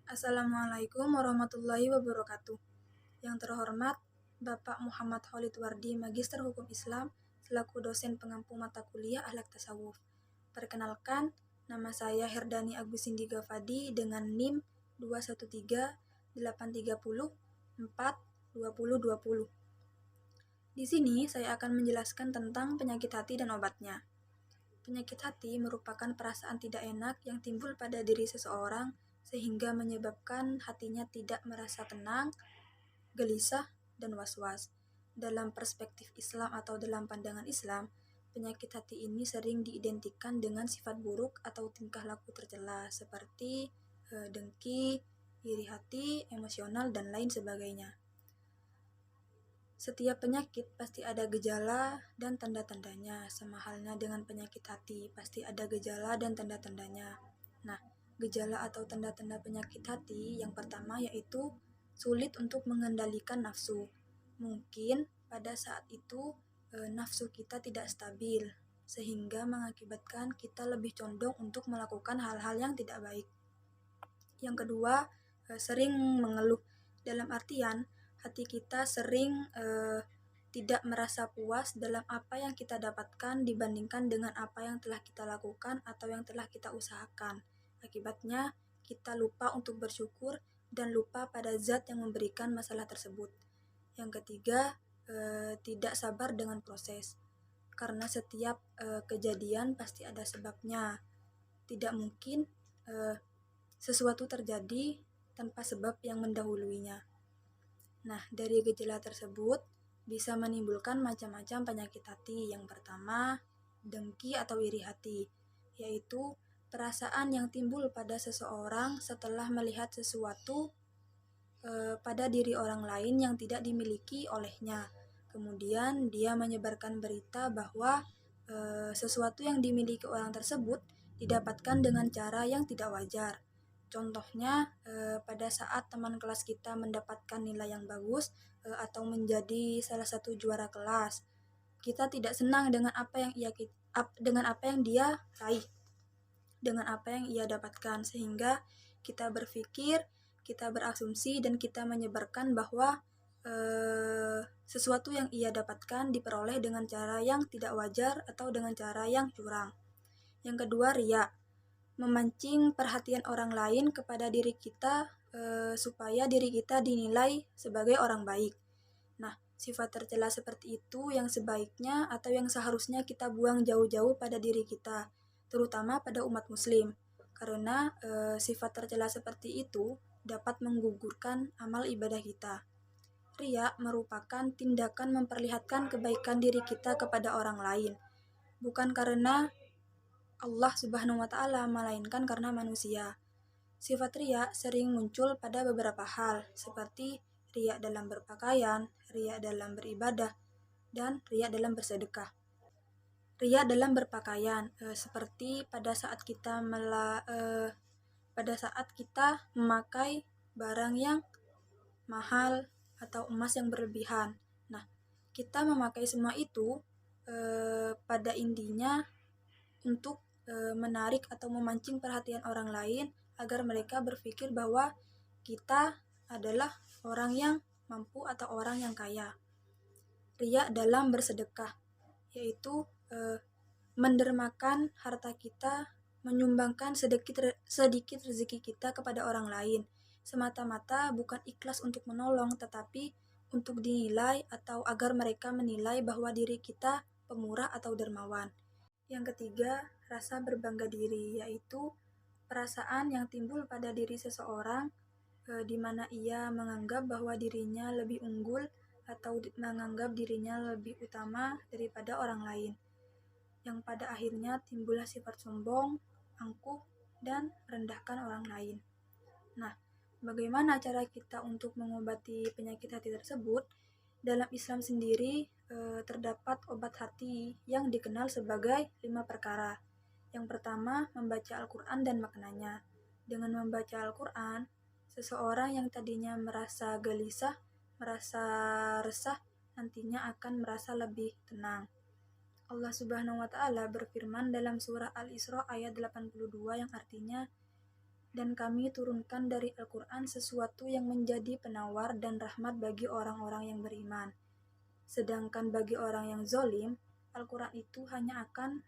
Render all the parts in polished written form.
Assalamualaikum warahmatullahi wabarakatuh. Yang terhormat Bapak Muhammad Khalid Wardi, Magister Hukum Islam, selaku dosen pengampu mata kuliah Akhlak Tasawuf. Perkenalkan, nama saya Herdani Agusindi Gafadi dengan NIM 213-830-4-2020. Di sini saya akan menjelaskan tentang penyakit hati dan obatnya. Penyakit hati merupakan perasaan tidak enak yang timbul pada diri seseorang sehingga menyebabkan hatinya tidak merasa tenang, gelisah, dan was-was. Dalam perspektif Islam atau dalam pandangan Islam, penyakit hati ini sering diidentikan dengan sifat buruk atau tingkah laku tercela seperti dengki, iri hati, emosional, dan lain sebagainya. Setiap penyakit pasti ada gejala dan tanda-tandanya, sama halnya dengan penyakit hati, pasti ada gejala dan tanda-tandanya. Nah, gejala atau tanda-tanda penyakit hati yang pertama yaitu sulit untuk mengendalikan nafsu. Mungkin pada saat itu nafsu kita tidak stabil, sehingga mengakibatkan kita lebih condong untuk melakukan hal-hal yang tidak baik. Yang kedua, sering mengeluh. Dalam artian, hati kita sering tidak merasa puas dalam apa yang kita dapatkan dibandingkan dengan apa yang telah kita lakukan atau yang telah kita usahakan. Akibatnya, kita lupa untuk bersyukur dan lupa pada zat yang memberikan masalah tersebut. Yang ketiga, tidak sabar dengan proses. Karena setiap kejadian pasti ada sebabnya. Tidak mungkin sesuatu terjadi tanpa sebab yang mendahuluinya. Nah, dari gejala tersebut bisa menimbulkan macam-macam penyakit hati. Yang pertama, dengki atau iri hati, yaitu perasaan yang timbul pada seseorang setelah melihat sesuatu pada diri orang lain yang tidak dimiliki olehnya. Kemudian dia menyebarkan berita bahwa sesuatu yang dimiliki orang tersebut didapatkan dengan cara yang tidak wajar. Contohnya pada saat teman kelas kita mendapatkan nilai yang bagus atau menjadi salah satu juara kelas, kita tidak senang dengan apa yang dia raih, dengan apa yang ia dapatkan, sehingga kita berpikir, kita berasumsi, dan kita menyebarkan bahwa sesuatu yang ia dapatkan diperoleh dengan cara yang tidak wajar atau dengan cara yang curang. Yang kedua, riya, memancing perhatian orang lain kepada diri kita supaya diri kita dinilai sebagai orang baik. Nah, sifat tercela seperti itu yang sebaiknya atau yang seharusnya kita buang jauh-jauh pada diri kita, terutama pada umat muslim. Karena sifat tercela seperti itu dapat menggugurkan amal ibadah kita. Riya merupakan tindakan memperlihatkan kebaikan diri kita kepada orang lain, bukan karena Allah Subhanahu wa Ta'ala, melainkan karena manusia. Sifat riya sering muncul pada beberapa hal, seperti riya dalam berpakaian, riya dalam beribadah, dan riya dalam bersedekah. Riya dalam berpakaian, seperti pada saat kita memakai barang yang mahal atau emas yang berlebihan. Nah, kita memakai semua itu pada intinya untuk menarik atau memancing perhatian orang lain agar mereka berpikir bahwa kita adalah orang yang mampu atau orang yang kaya. Riya dalam bersedekah, yaitu mendermakan harta kita, menyumbangkan sedikit rezeki kita kepada orang lain, semata-mata bukan ikhlas untuk menolong, tetapi untuk dinilai atau agar mereka menilai bahwa diri kita pemurah atau dermawan. Yang ketiga, rasa berbangga diri, yaitu perasaan yang timbul pada diri seseorang di mana ia menganggap bahwa dirinya lebih unggul atau menganggap dirinya lebih utama daripada orang lain, yang pada akhirnya timbullah sifat sombong, angkuh, dan merendahkan orang lain. Nah, bagaimana cara kita untuk mengobati penyakit hati tersebut? Dalam Islam sendiri terdapat obat hati yang dikenal sebagai 5 perkara. Yang pertama, membaca Al-Quran dan maknanya. Dengan membaca Al-Quran, seseorang yang tadinya merasa gelisah, merasa resah, nantinya akan merasa lebih tenang. Allah Subhanahu wa Ta'ala berfirman dalam surah Al-Isra ayat 82 yang artinya, dan kami turunkan dari Al-Quran sesuatu yang menjadi penawar dan rahmat bagi orang-orang yang beriman. Sedangkan bagi orang yang zolim, Al-Quran itu hanya akan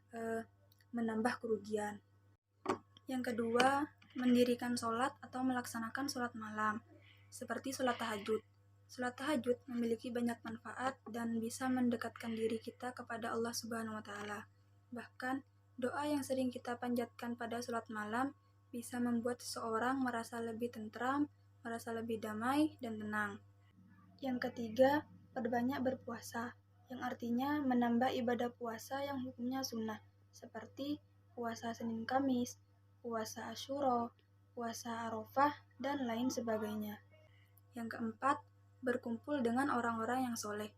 menambah kerugian. Yang kedua, mendirikan sholat atau melaksanakan sholat malam, seperti sholat tahajud. Sholat tahajud memiliki banyak manfaat dan bisa mendekatkan diri kita kepada Allah Subhanahu wa Ta'ala. Bahkan, doa yang sering kita panjatkan pada sholat malam bisa membuat seseorang merasa lebih tentram, merasa lebih damai dan tenang. Yang ketiga, perbanyak berpuasa, yang artinya menambah ibadah puasa yang hukumnya sunnah, seperti puasa Senin Kamis, puasa Asyura, puasa Arafah, dan lain sebagainya. Yang keempat, berkumpul dengan orang-orang yang soleh.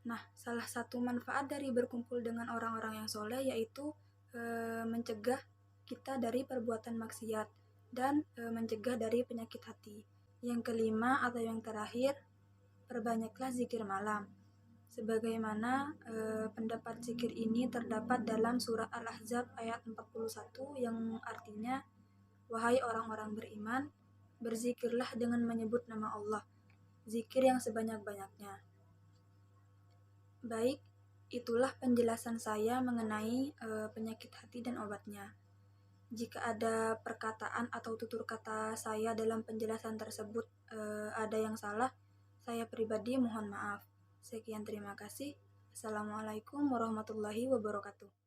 Nah, salah satu manfaat dari berkumpul dengan orang-orang yang soleh yaitu mencegah kita dari perbuatan maksiat dan mencegah dari penyakit hati. Yang kelima atau yang terakhir, perbanyaklah zikir malam. Sebagaimana pendapat zikir ini terdapat dalam surah Al-Ahzab ayat 41 yang artinya, wahai orang-orang beriman, berzikirlah dengan menyebut nama Allah, zikir yang sebanyak-banyaknya. Baik, itulah penjelasan saya mengenai penyakit hati dan obatnya. Jika ada perkataan atau tutur kata saya dalam penjelasan tersebut ada yang salah, saya pribadi mohon maaf. Sekian, terima kasih. Assalamualaikum warahmatullahi wabarakatuh.